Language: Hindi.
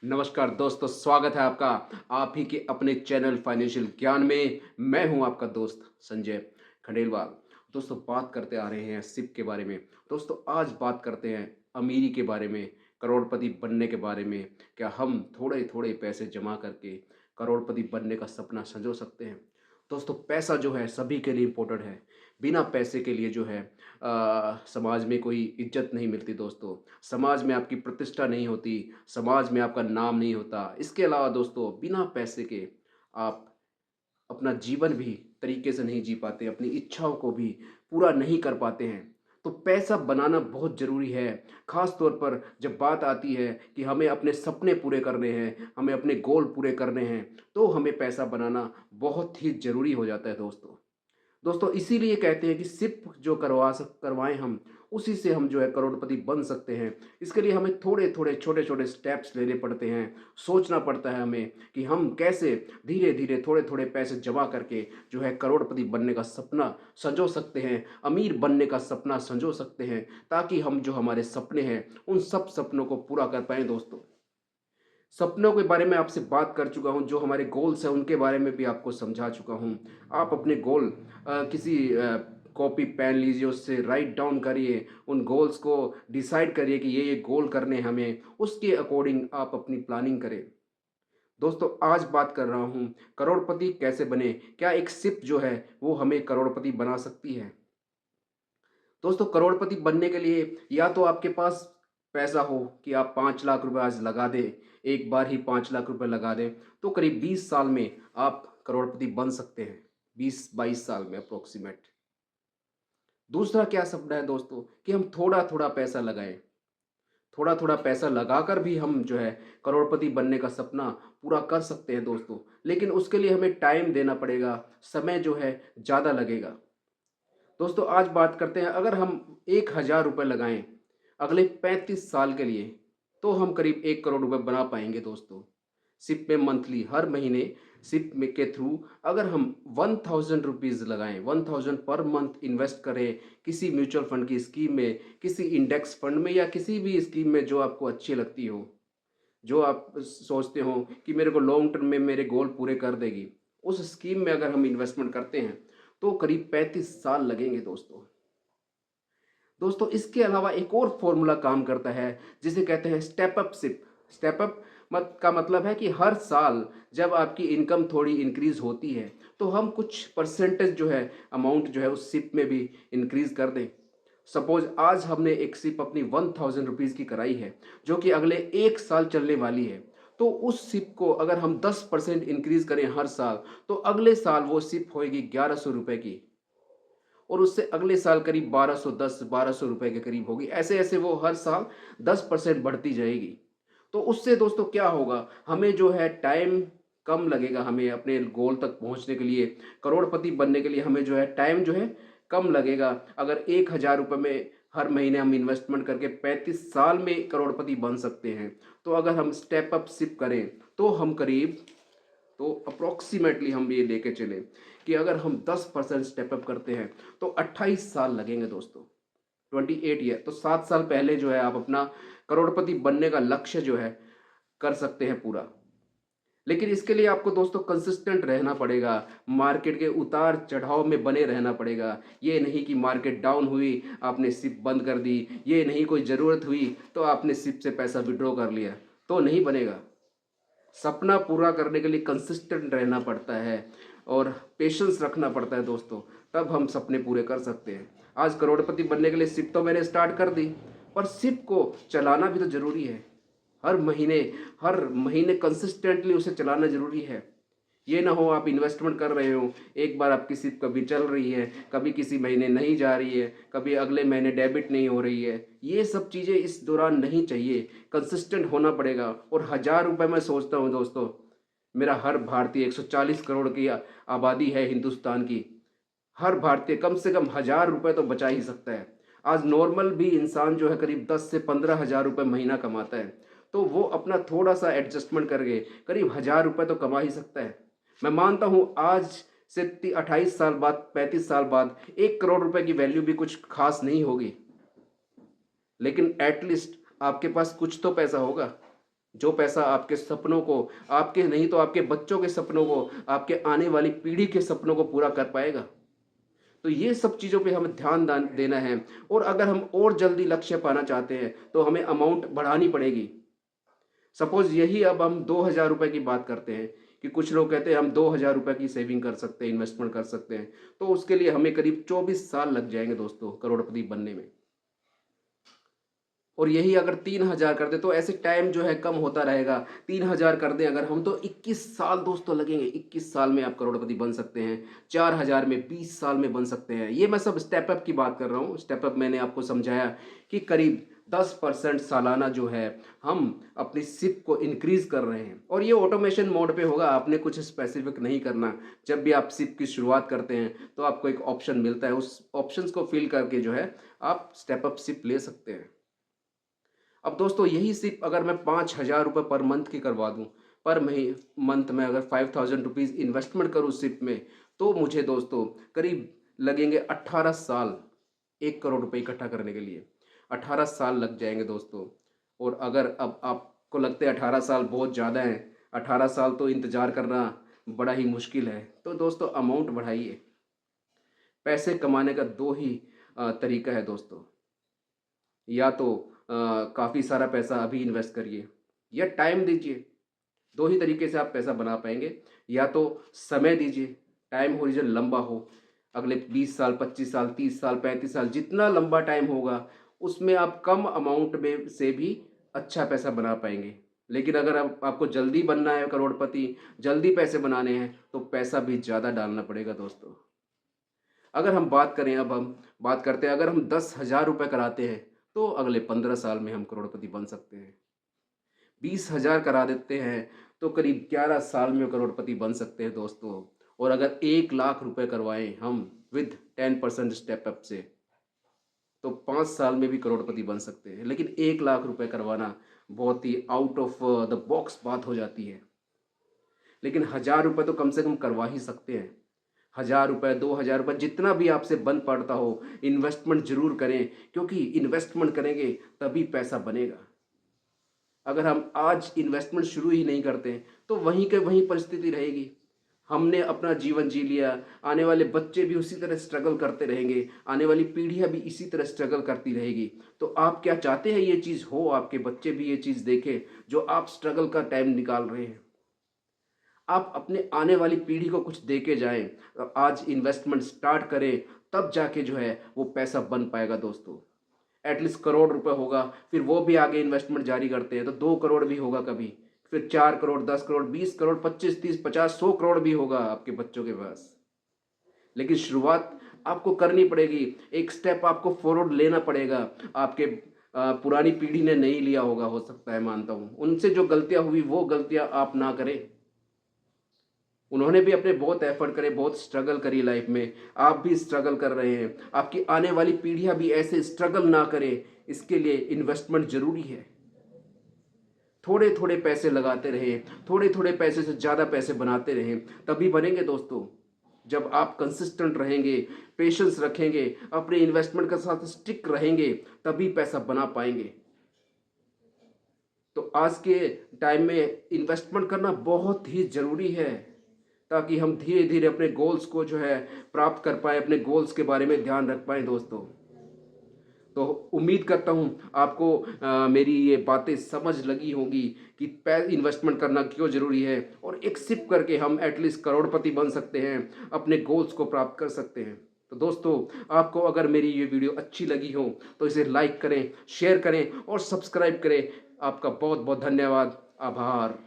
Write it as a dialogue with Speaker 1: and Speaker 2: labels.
Speaker 1: नमस्कार दोस्तों, स्वागत है आपका आप ही के अपने चैनल फाइनेंशियल ज्ञान में। मैं हूं आपका दोस्त संजय खंडेलवाल। दोस्तों, बात करते आ रहे हैं सिप के बारे में। दोस्तों, आज बात करते हैं अमीरी के बारे में, करोड़पति बनने के बारे में। क्या हम थोड़े थोड़े पैसे जमा करके करोड़पति बनने का सपना संजो सकते हैं? दोस्तों, पैसा जो है सभी के लिए इम्पोर्टेंट है। बिना पैसे के लिए जो है समाज में कोई इज्जत नहीं मिलती दोस्तों। समाज में आपकी प्रतिष्ठा नहीं होती, समाज में आपका नाम नहीं होता। इसके अलावा दोस्तों, बिना पैसे के आप अपना जीवन भी तरीके से नहीं जी पाते, अपनी इच्छाओं को भी पूरा नहीं कर पाते हैं। तो पैसा बनाना बहुत ज़रूरी है, ख़ास तौर पर जब बात आती है कि हमें अपने सपने पूरे करने हैं, हमें अपने गोल पूरे करने हैं, तो हमें पैसा बनाना बहुत ही ज़रूरी हो जाता है दोस्तों। दोस्तों, इसीलिए कहते हैं कि सिप जो करवाएँ हम, उसी से हम जो है करोड़पति बन सकते हैं। इसके लिए हमें थोड़े-थोड़े, छोटे-छोटे स्टेप्स लेने पड़ते हैं। सोचना पड़ता है हमें कि हम कैसे धीरे-धीरे, थोड़े-थोड़े पैसे जमा करके जो है करोड़पति बनने का सपना सँजो सकते हैं, अमीर बनने का सपना सँजो सकते हैं, ताकि हम जो हमारे सपने हैं, उन सब सपनों को पूरा कर पाएँ दोस्तों। सपनों के बारे में आपसे बात कर चुका हूँ, जो हमारे गोल्स हैं उनके बारे में भी आपको समझा चुका हूँ। आप अपने गोल किसी कॉपी पेन लीजिए, उससे राइट डाउन करिए, उन गोल्स को डिसाइड करिए कि ये गोल करने हैं हमें, उसके अकॉर्डिंग आप अपनी प्लानिंग करें। दोस्तों, आज बात कर रहा हूँ करोड़पति कैसे बने? क्या एक सिप जो है वो हमें करोड़पति बना सकती है? दोस्तों, करोड़पति बनने के लिए या तो आपके पास पैसा हो कि आप 5 लाख रुपए आज लगा दें, एक बार ही 5 लाख रुपए लगा दें, तो करीब 20 साल में आप करोड़पति बन सकते हैं। 20-22 साल में अप्रोक्सीमेट। दूसरा क्या सपना है दोस्तों, कि हम थोड़ा-थोड़ा पैसा लगाएँ। थोड़ा-थोड़ा पैसा लगाकर भी हम जो है करोड़पति बनने का सपना पूरा कर सकते हैं दोस्तों। लेकिन उसके लिए हमें टाइम देना पड़ेगा, समय जो है ज़्यादा लगेगा। दोस्तों, आज बात करते हैं, अगर हम 1000 रुपये लगाएं अगले 35 साल के लिए, तो हम करीब 1 करोड़ रुपए बना पाएंगे दोस्तों। सिप में मंथली हर महीने सिप में के थ्रू अगर हम 1000 रुपीज़ लगाएं, 1000 पर मंथ इन्वेस्ट करें किसी म्यूचुअल फंड की स्कीम में, किसी इंडेक्स फंड में, या किसी भी स्कीम में जो आपको अच्छी लगती हो, जो आप सोचते हो कि मेरे को लॉन्ग टर्म में मेरे गोल पूरे कर देगी, उस स्कीम में अगर हम इन्वेस्टमेंट करते हैं, तो करीब 35 साल लगेंगे दोस्तों। दोस्तों, इसके अलावा एक और फॉर्मूला काम करता है, जिसे कहते हैं step up SIP. Step up मत का मतलब है कि हर साल जब आपकी इनकम थोड़ी इंक्रीज होती है, तो हम कुछ परसेंटेज जो है, अमाउंट जो है उस सिप में भी इंक्रीज कर दें। सपोज आज हमने एक सिप अपनी 1000 रुपीज़ की कराई है, जो कि अगले 1 साल चलने वाली है। तो उस सिप को अगर हम 10% इंक्रीज करें हर साल, तो अगले साल वो सिप होएगी 1100 रुपए की, और उससे अगले साल करीब 1210 1200 रुपए के करीब होगी। ऐसे ऐसे वो हर साल 10% बढ़ती जाएगी। तो उससे दोस्तों क्या होगा, हमें जो है टाइम कम लगेगा, हमें अपने गोल तक पहुंचने के लिए, करोड़पति बनने के लिए हमें जो है टाइम जो है कम लगेगा। अगर 1000 रुपये में हर महीने हम इन्वेस्टमेंट करके 35 साल में करोड़पति बन सकते हैं, तो अगर हम स्टेप अप सिप करें, तो हम करीब, तो अप्रोक्सीमेटली हम ये लेके चले कि अगर हम 10% स्टेप अप करते हैं, तो 28 साल लगेंगे दोस्तों। 28 ईयर, तो 7 साल पहले जो है आप अपना करोड़पति बनने का लक्ष्य जो है कर सकते हैं पूरा। लेकिन इसके लिए आपको दोस्तों कंसिस्टेंट रहना पड़ेगा, मार्केट के उतार चढ़ाव में बने रहना पड़ेगा। ये नहीं कि मार्केट डाउन हुई आपने सिप बंद कर दी, ये नहीं कोई ज़रूरत हुई तो आपने सिप से पैसा विड्रॉ कर लिया, तो नहीं बनेगा। सपना पूरा करने के लिए कंसिस्टेंट रहना पड़ता है और पेशेंस रखना पड़ता है दोस्तों, तब हम सपने पूरे कर सकते हैं। आज करोड़पति बनने के लिए सिप तो मैंने स्टार्ट कर दी, पर सिप को चलाना भी तो ज़रूरी है। हर महीने हर महीने कंसिस्टेंटली उसे चलाना ज़रूरी है। ये ना हो आप इन्वेस्टमेंट कर रहे हो, एक बार आपकी सिप कभी चल रही है, कभी किसी महीने नहीं जा रही है, कभी अगले महीने डेबिट नहीं हो रही है। ये सब चीज़ें इस दौरान नहीं चाहिए, कंसिस्टेंट होना पड़ेगा। और 1000 रुपये मैं सोचता हूँ दोस्तों, मेरा हर भारतीय, 140 करोड़ की आबादी है हिंदुस्तान की, हर भारतीय कम से कम 1000 रुपये तो बचा ही सकता है। आज नॉर्मल भी इंसान जो है करीब 10 से 15 हज़ार रुपये महीना कमाता है, तो वो अपना थोड़ा सा एडजस्टमेंट करके करीब 1000 रुपये तो कमा ही सकता है। मैं मानता हूँ आज से 28 साल बाद, 35 साल बाद 1 करोड़ रुपए की वैल्यू भी कुछ खास नहीं होगी, लेकिन एटलीस्ट आपके पास कुछ तो पैसा होगा। जो पैसा आपके सपनों को, आपके नहीं तो आपके बच्चों के सपनों को, आपके आने वाली पीढ़ी के सपनों को पूरा कर पाएगा। तो ये सब चीज़ों पे हमें ध्यान देना है। और अगर हम और जल्दी लक्ष्य पाना चाहते हैं तो हमें अमाउंट बढ़ानी पड़ेगी। सपोज़ यही अब हम 2,000 रुपए की बात करते हैं कि कुछ लोग कहते हैं हम 2,000 रुपए की सेविंग कर सकते हैं, इन्वेस्टमेंट कर सकते हैं। तो उसके लिए हमें करीब 24 साल लग जाएँगे दोस्तों करोड़पति बनने में। और यही अगर 3,000 कर दें तो ऐसे टाइम जो है कम होता रहेगा। 3,000 कर दें अगर हम तो 21 साल दोस्तों लगेंगे। 21 साल में आप करोड़पति बन सकते हैं। 4,000 में 20 साल में बन सकते हैं। ये मैं सब स्टेप अप की बात कर रहा हूँ। स्टेप अप मैंने आपको समझाया कि करीब 10% सालाना जो है हम अपनी सिप को इंक्रीज़ कर रहे हैं। और ये ऑटोमेशन मोड पे होगा, आपने कुछ स्पेसिफिक नहीं करना। जब भी आप सिप की शुरुआत करते हैं तो आपको एक ऑप्शन मिलता है, उस ऑप्शंस को फिल करके जो है आप स्टेप अप सिप ले सकते हैं। अब दोस्तों यही सिर्फ अगर मैं 5,000 रुपये पर मंथ की करवा दूं, पर मंथ में अगर 5,000 रुपीज़ इन्वेस्टमेंट करूं सिप में, तो मुझे दोस्तों करीब लगेंगे 18 साल 1 करोड़ रुपये इकट्ठा करने के लिए। 18 साल लग जाएंगे दोस्तों। और अगर अब आपको लगता है 18 साल बहुत ज़्यादा है, 18 साल तो इंतज़ार करना बड़ा ही मुश्किल है, तो दोस्तों अमाउंट बढ़ाइए। पैसे कमाने का दो ही तरीका है दोस्तों। या तो काफ़ी सारा पैसा अभी इन्वेस्ट करिए या टाइम दीजिए। दो ही तरीके से आप पैसा बना पाएंगे। या तो समय दीजिए, टाइम होरिजन लंबा हो, अगले 20 साल 25 साल 30 साल 35 साल जितना लंबा टाइम होगा उसमें आप कम अमाउंट में से भी अच्छा पैसा बना पाएंगे। लेकिन अगर आपको जल्दी बनना है करोड़पति, जल्दी पैसे बनाने हैं, तो पैसा भी ज़्यादा डालना पड़ेगा दोस्तों। अगर हम बात करें, अब हम बात करते हैं, अगर हम 10,000 रुपये कराते हैं तो अगले 15 साल में हम करोड़पति बन सकते हैं। 20,000 करा देते हैं तो करीब 11 साल में करोड़पति बन सकते हैं दोस्तों। और अगर 1,00,000 रुपये करवाएं हम विद 10% स्टेप अप से, तो 5 साल में भी करोड़पति बन सकते हैं। लेकिन 1,00,000 रुपये करवाना बहुत ही आउट ऑफ द बॉक्स बात हो जाती है। लेकिन 1,000 रुपये तो कम से कम करवा ही सकते हैं। 1,000 रुपये 2,000 रुपये जितना भी आपसे बन पड़ता हो, इन्वेस्टमेंट जरूर करें, क्योंकि इन्वेस्टमेंट करेंगे तभी पैसा बनेगा। अगर हम आज इन्वेस्टमेंट शुरू ही नहीं करते तो वहीं के वहीं परिस्थिति रहेगी। हमने अपना जीवन जी लिया, आने वाले बच्चे भी उसी तरह स्ट्रगल करते रहेंगे, आने वाली पीढ़ियां भी इसी तरह स्ट्रगल करती रहेगी। तो आप क्या चाहते हैं ये चीज़ हो, आपके बच्चे भी ये चीज़ देखें जो आप स्ट्रगल का टाइम निकाल रहे हैं। आप अपने आने वाली पीढ़ी को कुछ दे के जाएं। आज इन्वेस्टमेंट स्टार्ट करें, तब जाके जो है वो पैसा बन पाएगा दोस्तों। एटलीस्ट करोड़ रुपए होगा, फिर वो भी आगे इन्वेस्टमेंट जारी करते हैं तो 2 करोड़ भी होगा कभी, फिर 4 करोड़ 10 करोड़ 20 करोड़ 25 30 50 100 करोड़ भी होगा आपके बच्चों के पास। लेकिन शुरुआत आपको करनी पड़ेगी, एक स्टेप आपको फॉरवर्ड लेना पड़ेगा। आपके पुरानी पीढ़ी ने नहीं लिया होगा, हो सकता है, मानता हूँ, उनसे जो गलतियां हुई वो गलतियां आप ना करें। उन्होंने भी अपने बहुत एफर्ट करे, बहुत स्ट्रगल करी लाइफ में, आप भी स्ट्रगल कर रहे हैं। आपकी आने वाली पीढ़ियां भी ऐसे स्ट्रगल ना करें, इसके लिए इन्वेस्टमेंट जरूरी है। थोड़े थोड़े पैसे लगाते रहें, थोड़े थोड़े पैसे से ज़्यादा पैसे बनाते रहें, तभी बनेंगे दोस्तों। जब आप कंसिस्टेंट रहेंगे, पेशेंस रखेंगे, अपने इन्वेस्टमेंट के साथ स्टिक रहेंगे, तभी पैसा बना पाएंगे। तो आज के टाइम में इन्वेस्टमेंट करना बहुत ही ज़रूरी है, ताकि हम धीरे धीरे अपने गोल्स को जो है प्राप्त कर पाए, अपने गोल्स के बारे में ध्यान रख पाए दोस्तों। तो उम्मीद करता हूँ आपको मेरी ये बातें समझ लगी होंगी कि इन्वेस्टमेंट करना क्यों ज़रूरी है, और एक सिप करके हम एटलीस्ट करोड़पति बन सकते हैं, अपने गोल्स को प्राप्त कर सकते हैं। तो दोस्तों, आपको अगर मेरी ये वीडियो अच्छी लगी हो तो इसे लाइक करें, शेयर करें और सब्सक्राइब करें। आपका बहुत बहुत धन्यवाद, आभार।